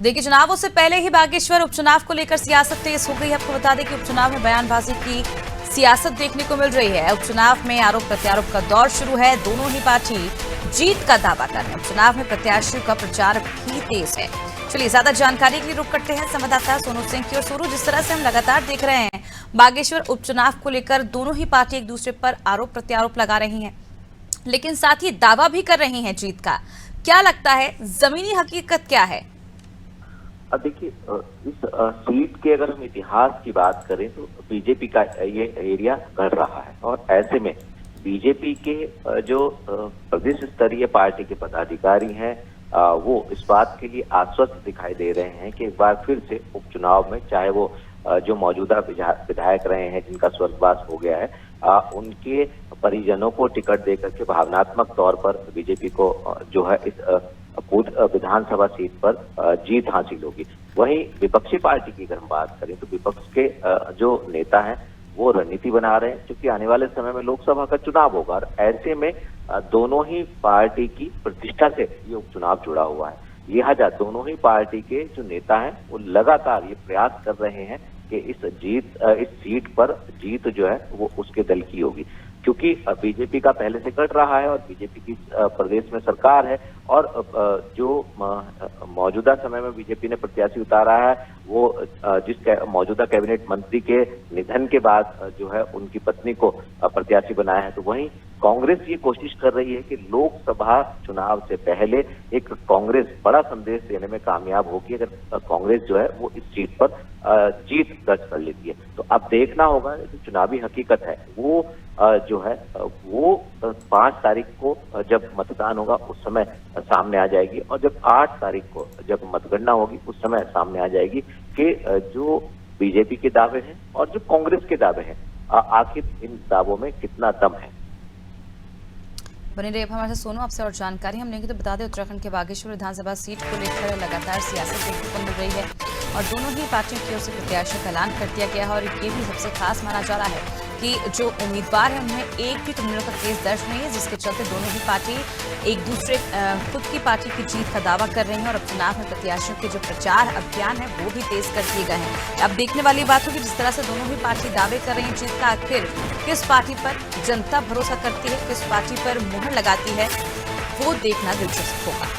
देखिए, चुनावों से पहले ही बागेश्वर उपचुनाव को लेकर सियासत तेज हो गई है। आपको बता दें कि उपचुनाव में बयानबाजी की सियासत देखने को मिल रही है। उपचुनाव में आरोप प्रत्यारोप का दौर शुरू है। दोनों ही पार्टी जीत का दावा कर रहे हैं। उपचुनाव में प्रत्याशियों का प्रचार भी तेज है। चलिए, ज्यादा जानकारी के लिए रुक करते हैं संवाददाता सोनू सिंह की। और सोनू, जिस तरह से हम लगातार देख रहे हैं, बागेश्वर उपचुनाव को लेकर दोनों ही पार्टी एक दूसरे पर आरोप प्रत्यारोप लगा रही हैं, लेकिन साथ ही दावा भी कर रही हैं जीत का। क्या लगता है, जमीनी हकीकत क्या है? अब देखिए, इस सीट के अगर हम इतिहास की बात करें तो बीजेपी का ये एरिया बढ़ रहा है और ऐसे में बीजेपी के जो प्रदेश स्तरीय पार्टी के पदाधिकारी हैं वो इस बात के लिए आश्वस्त दिखाई दे रहे हैं कि एक बार फिर से उपचुनाव में, चाहे वो जो मौजूदा विधायक रहे हैं जिनका स्वर्गवास हो गया है, उनके परिजनों को टिकट देकर के भावनात्मक तौर पर बीजेपी को जो है इस विधानसभा सीट पर जीत हासिल होगी। वहीं विपक्षी पार्टी की अगर हम बात करें तो विपक्ष के जो नेता हैं वो रणनीति बना रहे हैं, क्योंकि आने वाले समय में लोकसभा का चुनाव होगा और ऐसे में दोनों ही पार्टी की प्रतिष्ठा से ये उपचुनाव जुड़ा हुआ है। लिहाजा दोनों ही पार्टी के जो नेता हैं वो लगातार ये प्रयास कर रहे हैं कि इस सीट पर जीत जो है वो उसके दल की होगी, क्योंकि बीजेपी का पहले से कट रहा है और बीजेपी की प्रदेश में सरकार है और जो मौजूदा समय में बीजेपी ने प्रत्याशी उतारा है वो जिस मौजूदा कैबिनेट मंत्री के निधन के बाद जो है उनकी पत्नी को प्रत्याशी बनाया है। तो वहीं कांग्रेस ये कोशिश कर रही है कि लोकसभा चुनाव से पहले एक कांग्रेस बड़ा संदेश देने में कामयाब होगी अगर कांग्रेस जो है वो इस सीट पर जीत दर्ज कर लेती है। तो अब देखना होगा कि चुनावी हकीकत है वो जो है वो 5 तारीख को जब मतदान होगा उस समय सामने आ जाएगी और जब 8 तारीख को जब मतगणना होगी उस समय सामने आ जाएगी कि जो बीजेपी के दावे हैं और जो कांग्रेस के दावे हैं, आखिर इन दावों में कितना दम है। बने रहिए हमारे साथ सोनू, आपसे और जानकारी हम लेंगे। तो बता दें, उत्तराखंड के बागेश्वर विधानसभा सीट को लेकर लगातार सियासत देखने को मिल रही है और दोनों ही पार्टियों की ओर से प्रत्याशियों का ऐलान कर दिया गया है। और ये भी सबसे खास माना जा रहा है कि जो उम्मीदवार है उनमें एक भी क्रिमिनल का केस दर्ज नहीं है, जिसके चलते दोनों ही पार्टी एक दूसरे खुद की पार्टी की जीत का दावा कर रही हैं। और अब चुनाव में प्रत्याशियों के जो प्रचार अभियान है वो भी तेज कर दिए गए हैं। अब देखने वाली बात होगी, जिस तरह से दोनों ही पार्टी दावे कर रही है जीत का, आखिर किस पार्टी पर जनता भरोसा करती है, किस पार्टी पर मुहर लगाती है, वो देखना दिलचस्प होगा।